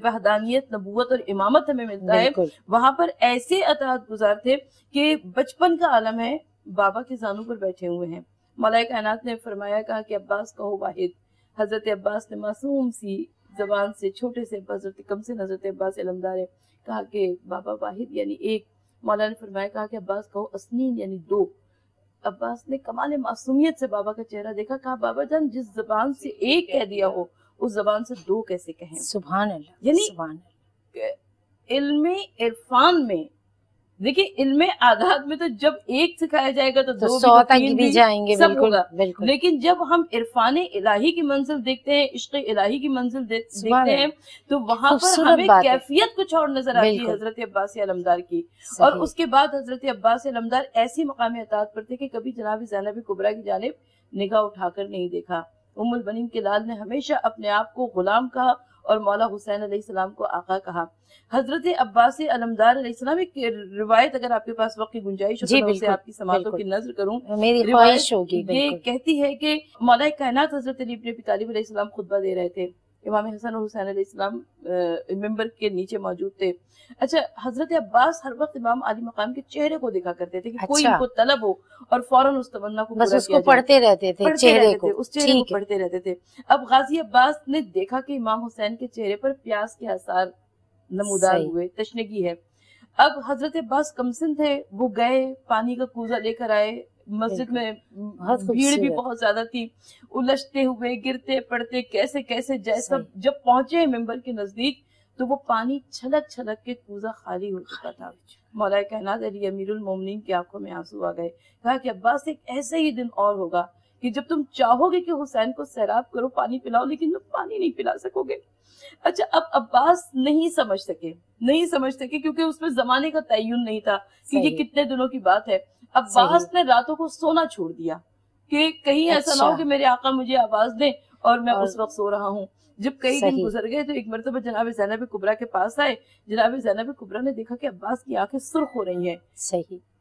وحدانیت، نبوت اور امامت ہمیں ملتا ہے وہاں پر ایسے اطاعت گزار تھے کہ بچپن کا عالم ہے بابا کے زانوں پر بیٹھے ہوئے ہیں. مولا کائنات نے فرمایا کہا کہ عباس کہو واحد. حضرت عباس نے معصوم سی زبان سے چھوٹے سے حضرت کمسن حضرت عباس علمدار ہے کہا کہ بابا واحد یعنی ایک. مولا نے فرمایا کہا کہ عباس کہو اسنین یعنی دو. عباس نے کمال معصومیت سے بابا کا چہرہ دیکھا، کہا بابا جان جس زبان سے ایک کہہ دیا ہو اس زبان سے دو کیسے کہیں. سبحان اللہ. یعنی سبحان اللہ. علم عرفان میں دیکھیں، علم عادات میں تو جب ایک سکھایا جائے گا تو دو سو تک بھی جائیں گے. سب بالکل ہوگا. بالکل. لیکن جب ہم عرفان الہی کی منزل دیکھتے ہیں، عشق الہی کی منزل دیکھتے ہیں تو وہاں پر ہمیں کیفیت کچھ اور نظر آتی ہے حضرت عباس علمدار کی. اور اس کے بعد حضرت عباس علمدار ایسی مقام اطاعت پر تھے کہ کبھی جناب زینب کبریٰ کی جانب نگاہ اٹھا کر نہیں دیکھا. ام البنین کے لال نے ہمیشہ اپنے آپ کو غلام کہا اور مولا حسین علیہ السلام کو آقا کہا. حضرت عباس علمدار علیہ السلام ایک روایت اگر آپ کے پاس وقت کی گنجائش ہو تو اسے آپ کی سماعتوں کی نظر کروں. میری خواہش ہوگی. یہ کہتی ہے کہ مولا کائنات حضرت علی ابن ابی طالب علیہ السلام خطبہ دے رہے تھے. امام حسن اور حسین علیہ السلام ممبر کے نیچے موجود تھے. اچھا، حضرت عباس ہر وقت امام علی مقام کے چہرے کو دیکھا کرتے تھے کہ کوئی ان کو طلب ہو اور فوراً اس تمنا کو بس اس کو پڑھتے رہتے تھے، چہرے کو اس چہرے کو پڑھتے رہتے تھے. اب غازی عباس نے دیکھا کہ امام حسین کے چہرے پر پیاس کے آثار نمودار ہوئے، تشنگی ہے. اب حضرت عباس کمسن تھے، وہ گئے پانی کا کوزہ لے کر آئے. مسجد میں بھیڑ بھی بہت زیادہ تھی، الجھتے ہوئے گرتے پڑتے کیسے کیسے جیسا جب پہنچے ممبر کے نزدیک تو وہ پانی چھلک چھلک کے کوزہ خالی ہو چکا تھا. مولا کائنات علی امیر المومنین کی آنکھوں میں آنسو آ گئے. کہا کہ عباس ایک ایسا ہی دن اور ہوگا کہ جب تم چاہو گے کہ حسین کو سیراب کرو، پانی پلاؤ، لیکن تم پانی نہیں پلا سکو گے. اچھا، اب عباس نہیں سمجھ سکے کیونکہ اس میں زمانے کا تعین نہیں تھا کہ یہ کتنے دنوں کی بات ہے. عباس نے راتوں کو سونا چھوڑ دیا کہ کہیں ایسا نہ ہو کہ میرے آقا مجھے آواز دیں اور میں اس وقت سو رہا ہوں. جب کئی دن گزر گئے تو ایک مرتبہ جناب زینب کبریٰ کے پاس آئے. جناب زینب کبریٰ نے دیکھا کہ عباس کی آنکھیں سرخ ہو رہی ہیں.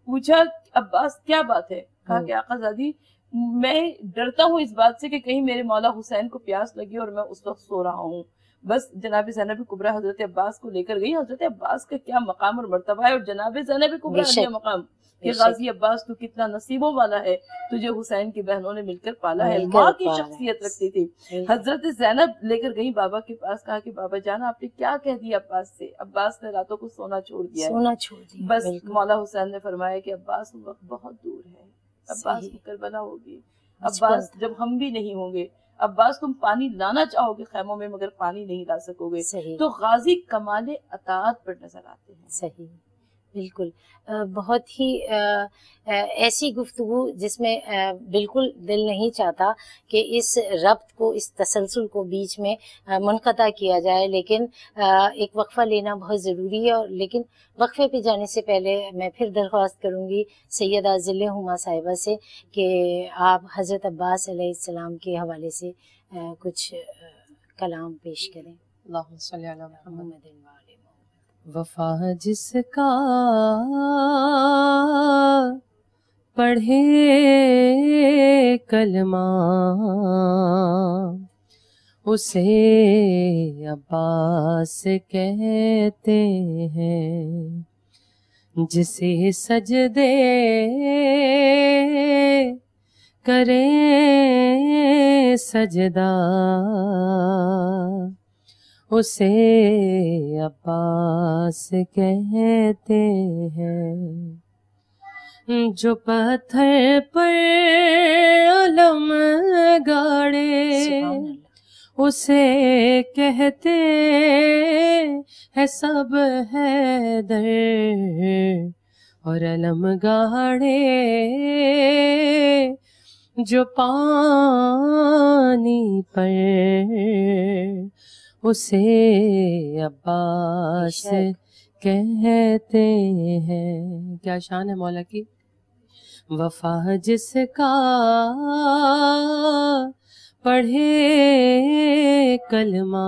پوچھا عباس کیا بات ہے؟ کہا کہ آقا زادی میں ڈرتا ہوں اس بات سے کہ کہیں میرے مولا حسین کو پیاس لگی اور میں اس وقت سو رہا ہوں. بس جناب زینب کبریٰ حضرت عباس کو لے کر گئی. حضرت عباس کا کیا مقام اور مرتبہ ہے، اور جناب زینب کبریٰ کا مقام کہ غازی عباس تو کتنا نصیبوں والا ہے، تجھے حسین کی بہنوں نے مل کر پالا ہے. ماں کی شخصیت رکھتی تھی. حضرت زینب لے کر گئی بابا کے پاس. کہا کہ بابا جان آپ نے کیا کہہ دیا عباس سے؟ عباس نے راتوں کو سونا چھوڑ دیا ہے. بس مولا حسین نے فرمایا کہ عباس وقت بہت دور ہے، عباس کو کربلا ہوگی. عباس جب ہم بھی نہیں ہوں گے، عباس تم پانی لانا چاہو گے خیموں میں مگر پانی نہیں لا سکو گے. تو غازی کمال اطاعت پر نظر آتے ہیں. صحیح، بالکل. بہت ہی ایسی گفتگو جس میں بالکل دل نہیں چاہتا کہ اس ربط کو، اس تسلسل کو بیچ میں منقطع کیا جائے، لیکن ایک وقفہ لینا بہت ضروری ہے. اور لیکن وقفے پہ جانے سے پہلے میں پھر درخواست کروں گی سیدہ ذل ہما صاحبہ سے کہ آپ حضرت عباس علیہ السلام کے حوالے سے کچھ کلام پیش کریں. اللہم صلی علی محمد. وفا جس کا پڑھے کلمہ اسے عباس کہتے ہیں. جسے سجدے کریں سجدہ اسے عباس کہتے ہیں. جو پتھر پر علم گاڑے اسے کہتے ہیں سب حیدر، اور علم گاڑے جو پانی پر اسے عباس کہتے ہیں. کیا شان ہے مولا کی. وفا جس کا پڑھے کلمہ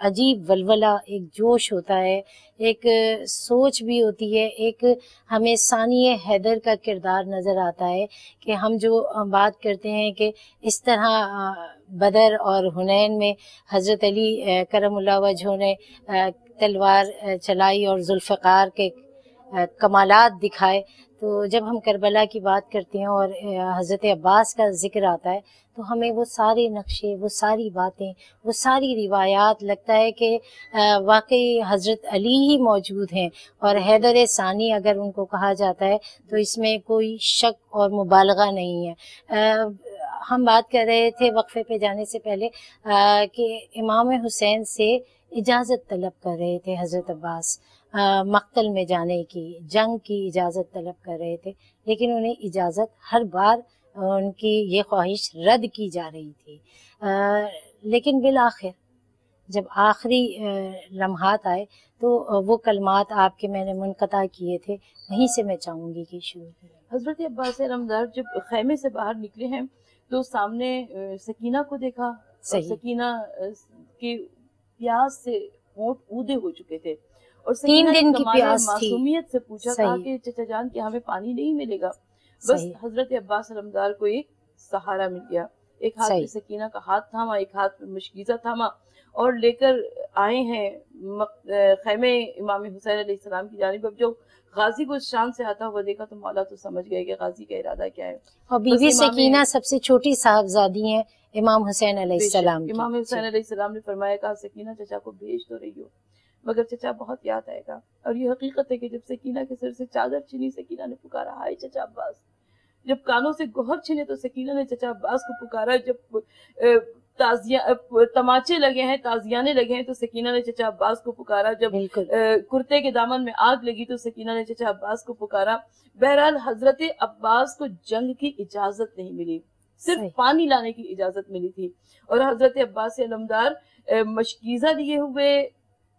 عجیب ولولہ، ایک جوش ہوتا ہے، ایک سوچ بھی ہوتی ہے، ایک ہمیں ثانی حیدر کا کردار نظر آتا ہے کہ ہم جو بات کرتے ہیں کہ اس طرح بدر اور حنین میں حضرت علی کرم اللہ وجہہ نے تلوار چلائی اور ذوالفقار کے کمالات دکھائے، تو جب ہم کربلا کی بات کرتے ہیں اور حضرت عباس کا ذکر آتا ہے تو ہمیں وہ سارے نقشے، وہ ساری باتیں، وہ ساری روایات لگتا ہے کہ واقعی حضرت علی ہی موجود ہیں، اور حیدر ثانی اگر ان کو کہا جاتا ہے تو اس میں کوئی شک اور مبالغہ نہیں ہے۔ ہم بات کر رہے تھے وقفے پہ جانے سے پہلے کہ امام حسین سے اجازت طلب کر رہے تھے حضرت عباس، مقتل میں جانے کی، جنگ کی اجازت طلب کر رہے تھے، لیکن انہیں اجازت ہر بار ان کی یہ خواہش رد کی جا رہی تھی۔ لیکن بالآخر جب آخری لمحات آئے تو وہ کلمات آپ کے میں نے منقطع کیے تھے، وہیں سے میں چاہوں گی کہ شروع کریں۔ حضرت عباس علمدار جب خیمے سے باہر نکلے ہیں تو سامنے سکینہ کو دیکھا، اور سکینہ کے پیاس سے ہونٹ اودے ہو چکے تھے، اور 3 دن کی پیاس تھی۔ معصومیت سے پوچھا، کہا کہ چچا جان کہ ہمیں پانی نہیں ملے گا۔ بس حضرت عباس علمدار کو ایک سہارا مل گیا، ایک ہاتھ میں سکینہ کا ہاتھ تھاما، ایک ہاتھ میں مشکیزہ تھاما، اور لے کر آئے ہیں خیمے امام حسین علیہ السلام کی جانب۔ اب جو غازی کو شان سے آتا ہوا دیکھا تو مولا تو سمجھ گئے کہ غازی کا ارادہ کیا ہے۔ اور بیوی سکینہ سب سے چھوٹی صاحبزادی ہیں امام حسین علیہ السلام کی۔ امام حسین علیہ السلام نے فرمایا، کہا سکینہ چچا کو بھیج تو رہی ہو مگر چچا بہت یاد آئے گا۔ اور یہ حقیقت ہے کہ جب سکینہ کے سر سے چادر چھنی، سکینہ نے پکارا، ہائے چچا عباس۔ جب کانوں سے گوہر چھنے تو سکینہ نے چچا عباس کو پکارا۔ جب تماچے لگے ہیں، تازیانے لگے ہیں تو سکینہ نے چچا عباس کو پکارا۔ جب کرتے کے دامن میں آگ لگی تو سکینہ نے چچا عباس کو پکارا۔ بہرحال حضرت عباس کو جنگ کی اجازت نہیں ملی، صرف پانی لانے کی اجازت ملی تھی، اور حضرت عباس علمدار مشکیزہ لیے ہوئے،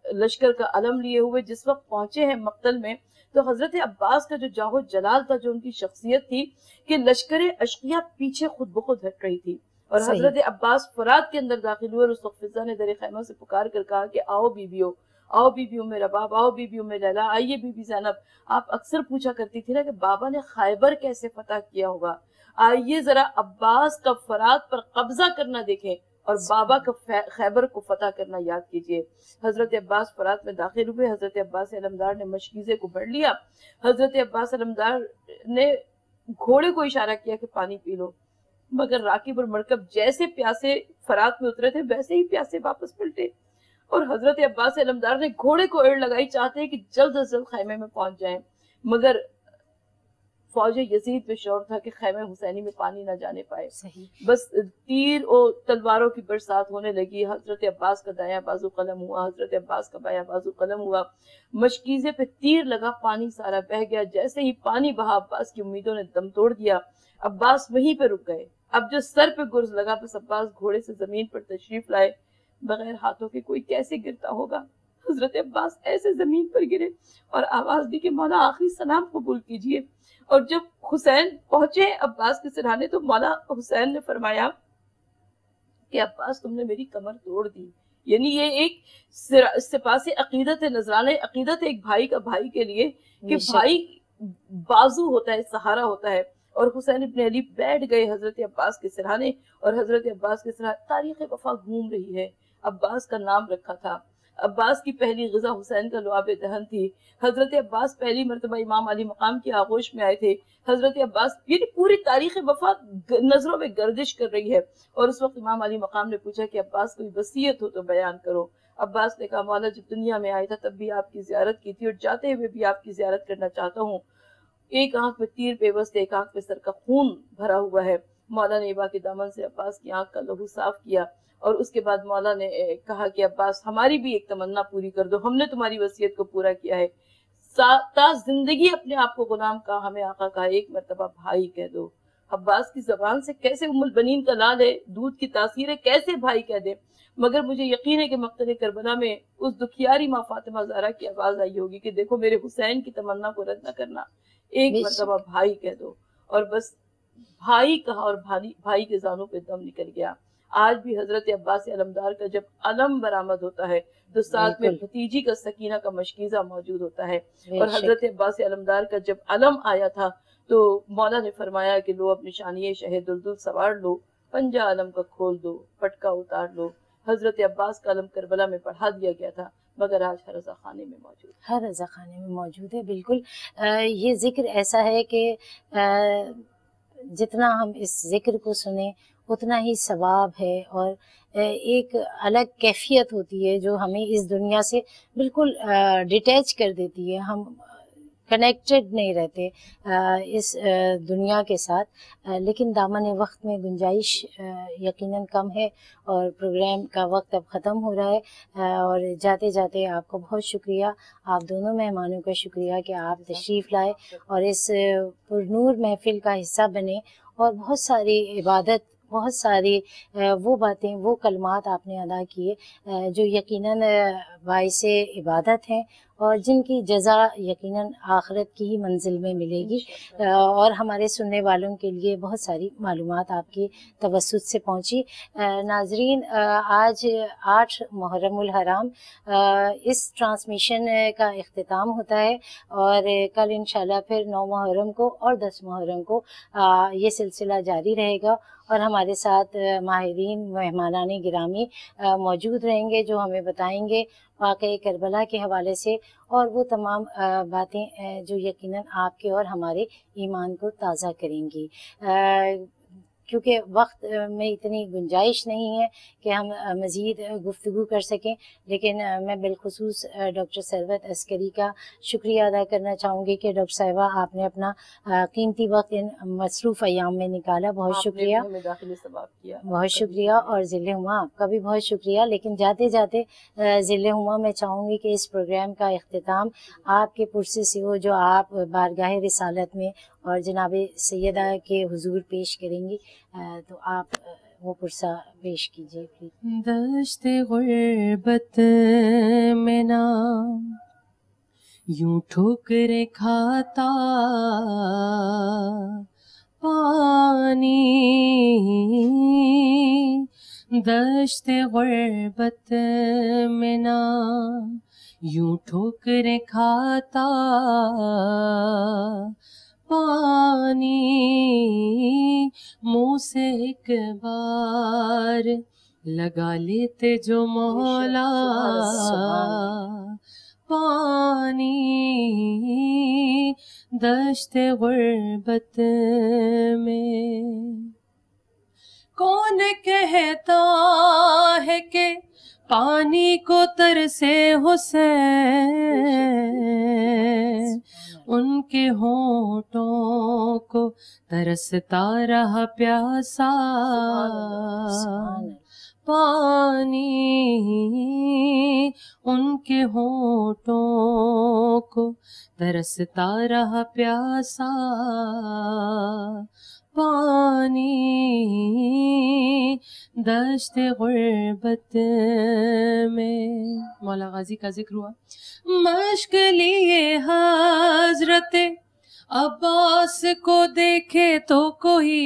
لشکر کا علم لیے ہوئے جس وقت پہنچے ہیں مقتل میں، تو حضرت عباس کا جو جاہ جلال تھا، جو ان کی شخصیت تھی کہ لشکر اشقیہ پیچھے خود بخود ہٹ رہی تھی، اور حضرت عباس فرات کے اندر داخل ہوئے، اور اس وقت فضا نے در خیمہ سے پکار کر کہا کہ آؤ بیبیو، آؤ بیبیوں میں رباب، آؤ بیبیوں میں لیلا، آئیے بی بی زینب۔ آپ اکثر پوچھا کرتی تھی نا کہ بابا نے خیبر کیسے فتح کیا ہوگا، آئیے ذرا عباس کا فرات پر قبضہ کرنا دیکھیں اور بابا کا خیبر کو فتح کرنا یاد کیجئے۔ حضرت عباس فرات میں داخل ہوئے، حضرت عباس علمدار نے مشکیزے کو بڑھ لیا، حضرت عباس علمدار نے گھوڑے کو اشارہ کیا کہ پانی پی لو، مگر راکب اور مرکب جیسے پیاسے فرات میں اترے تھے ویسے ہی پیاسے واپس پلٹے، اور حضرت عباس علمدار نے گھوڑے کو اڑ لگائی، چاہتے ہیں کہ جلد از جلد خیمے میں پہنچ جائیں، مگر فوج یزید پہ شور تھا کہ خیمے حسینی میں پانی نہ جانے پائے۔ بس تیر اور تلواروں کی برسات ہونے لگی، حضرت عباس کا دایاں بازو قلم ہوا، حضرت عباس کا بایاں بازو قلم ہوا، مشکیزے پہ تیر لگا، پانی سارا بہہ گیا، جیسے ہی پانی بہا عباس کی امیدوں نے دم توڑ دیا، عباس وہیں پہ رک گئے۔ اب جو سر پہ گرز لگا، بس عباس گھوڑے سے زمین پر تشریف لائے، بغیر ہاتھوں کے کوئی کیسے گرتا ہوگا، حضرت عباس ایسے زمین پر گرے اور آواز دی کہ مولا آخری سلام قبول کیجئے۔ اور جب حسین پہنچے عباس کے سرہانے تو مولا حسین نے فرمایا کہ عباس تم نے میری کمر توڑ دی، یعنی یہ ایک سپاس عقیدت ہے، نذرانہ عقیدت ہے ایک بھائی کا بھائی کے لیے کہ بھائی بازو ہوتا ہے، سہارا ہوتا ہے۔ اور حسین ابن علی بیٹھ گئے حضرت عباس کے سرہانے، اور حضرت عباس کے سرہانے تاریخ وفا گھوم رہی ہے، عباس کا نام رکھا تھا، عباس کی پہلی غذا حسین کا لعاب دہن تھی، حضرت عباس پہلی مرتبہ امام علی مقام کی آغوش میں آئے تھے، حضرت عباس یعنی پوری تاریخ وفا نظروں میں گردش کر رہی ہے۔ اور اس وقت امام علی مقام نے پوچھا کہ عباس کوئی وصیت ہو تو بیان کرو۔ عباس نے کہا مولا جب دنیا میں آیا تھا تب بھی آپ کی زیارت کی تھی، اور جاتے ہوئے بھی آپ کی زیارت کرنا چاہتا ہوں۔ ایک آنکھ میں تیر پیوست ہے، ایک آنکھ میں سر کا خون بھرا ہوا ہے۔ مولا نے ابا کے دامن سے عباس کی آنکھ کا لہو صاف کیا، اور اس کے بعد مولا نے کہا کہ عباس ہماری بھی ایک تمنا پوری کر دو، ہم نے تمہاری وصیت کو پورا کیا ہے، تا زندگی اپنے آپ کو غلام کہا، ہمیں آقا کہا، ایک مرتبہ بھائی کہہ دو۔ عباس کی زبان سے کیسے ام البنین کا لال ہے، دودھ کی تاثیر ہے، کیسے بھائی کہہ دے، مگر مجھے یقین ہے کہ مقتل کربلا میں اس دکھیاری ماں فاطمہ زہرا کی آواز آئی ہوگی کہ دیکھو میرے حسین کی تمنا کو رد نہ کرنا، ایک مرتبہ بھائی کہہ دو۔ اور بس بھائی کہا اور بھائی کے زانوں پہ دم نکل گیا۔ آج بھی حضرت عباس علمدار کا جب علم برآمد ہوتا ہے تو ساتھ میں بھتیجی کا سکینہ کا مشکیزہ موجود ہوتا ہے. اور حضرت عباس علمدار کا جب علم آیا تھا تو مولا نے فرمایا کہ لو اپنی شانیہ شہ دلدل سوار لو، پنجہ علم کا کھول دو، پٹکا اتار لو. حضرت عباس کا علم کربلا میں پڑھا دیا گیا تھا مگر آج ہر رضا خانے میں موجود ہے. ہر رضا خانے میں موجود ہے. بالکل یہ ذکر ایسا ہے کہ جتنا ہم اس ذکر کو سنیں اتنا ہی ثواب ہے، اور ایک الگ کیفیت ہوتی ہے جو ہمیں اس دنیا سے بالکل ڈیٹیچ کر دیتی ہے. ہم کنیکٹڈ نہیں رہتے اس دنیا کے ساتھ. لیکن دامن وقت میں گنجائش یقیناً کم ہے اور پروگرام کا وقت اب ختم ہو رہا ہے. اور جاتے جاتے آپ کو بہت شکریہ، آپ دونوں مہمانوں کا شکریہ کہ آپ تشریف لائے اور اس پرنور محفل کا حصہ بنے، اور بہت ساری عبادت، بہت ساری وہ باتیں، وہ کلمات آپ نے ادا کیے جو یقیناً باعث عبادت ہیں اور جن کی جزا یقیناً آخرت کی ہی منزل میں ملے گی. اور ہمارے سننے والوں کے لیے بہت ساری معلومات آپ کی توسط سے پہنچی. ناظرین، آج 8 محرم الحرام اس ٹرانسمیشن کا اختتام ہوتا ہے، اور کل انشاءاللہ پھر 9 محرم کو اور 10 محرم کو یہ سلسلہ جاری رہے گا، اور ہمارے ساتھ ماہرین مہمانان گرامی موجود رہیں گے جو ہمیں بتائیں گے واقعہ کربلا کے حوالے سے اور وہ تمام باتیں جو یقیناً آپ کے اور ہمارے ایمان کو تازہ کریں گی. کیونکہ وقت میں اتنی گنجائش نہیں ہے کہ ہم مزید گفتگو کر سکیں، لیکن میں بالخصوص ڈاکٹر ثروت عسکری کا شکریہ ادا کرنا چاہوں گی کہ ڈاکٹر صاحبہ آپ نے اپنا قیمتی وقت ان مصروف ایام میں نکالا. بہت شکریہ، بہت شکریہ. اور ذل ہما آپ کا بھی بہت شکریہ. لیکن جاتے جاتے ذل ہما میں چاہوں گی کہ اس پروگرام کا اختتام آپ کے پرسے سے ہو جو آپ بارگاہ رسالت میں اور جناب سیدہ کے حضور پیش کریں گی، تو آپ وہ پرسہ پیش کیجیے پلیز. دشت غربت میں نا یوں ٹھوکریں کھاتا پانی، دشت غربت میں نا یوں ٹھوکریں کھاتا پانی، منہ سے ایک بار لگا لیتے جو مولا پانی، دشت غربت میں. کون کہتا ہے کہ پانی کو ترسے حسین، ان کے ہونٹوں کو ترستا رہا پیاسا پانی، ان کے ہونٹوں کو ترستا رہا پیاسا پانی، دشت غربت میں. مولا غازی کا ذکر ہوا. مشق لیے حضرت عباس کو دیکھے تو کوئی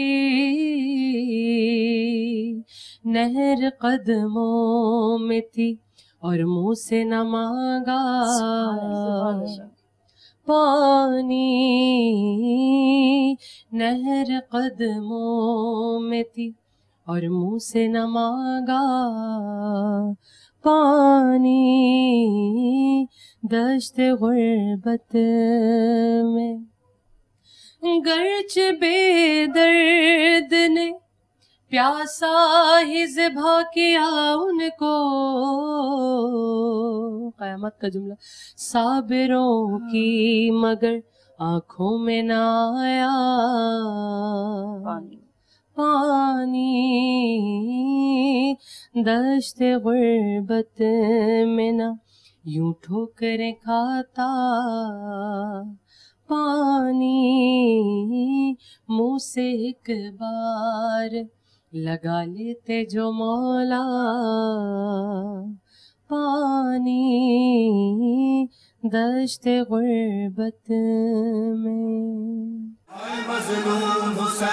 نہر قدموں میں تھی اور منہ سے نہ مانگا پانی، نہر قدموں میں تھی اور منہ سے نہ مانگا پانی، دشت غربت میں. گرچہ بے درد نے پیاسا ہی ذبح کیا ان کو، قیامت کا جملہ، صابروں کی مگر آنکھوں میں نہ آیا پانی، دشت غربت میں نہ یوں ٹھوکریں کھاتا پانی، منہ سے ایک بار لگا لیتے جو مولا پانی، دشت غربت میں. مظلوم حسین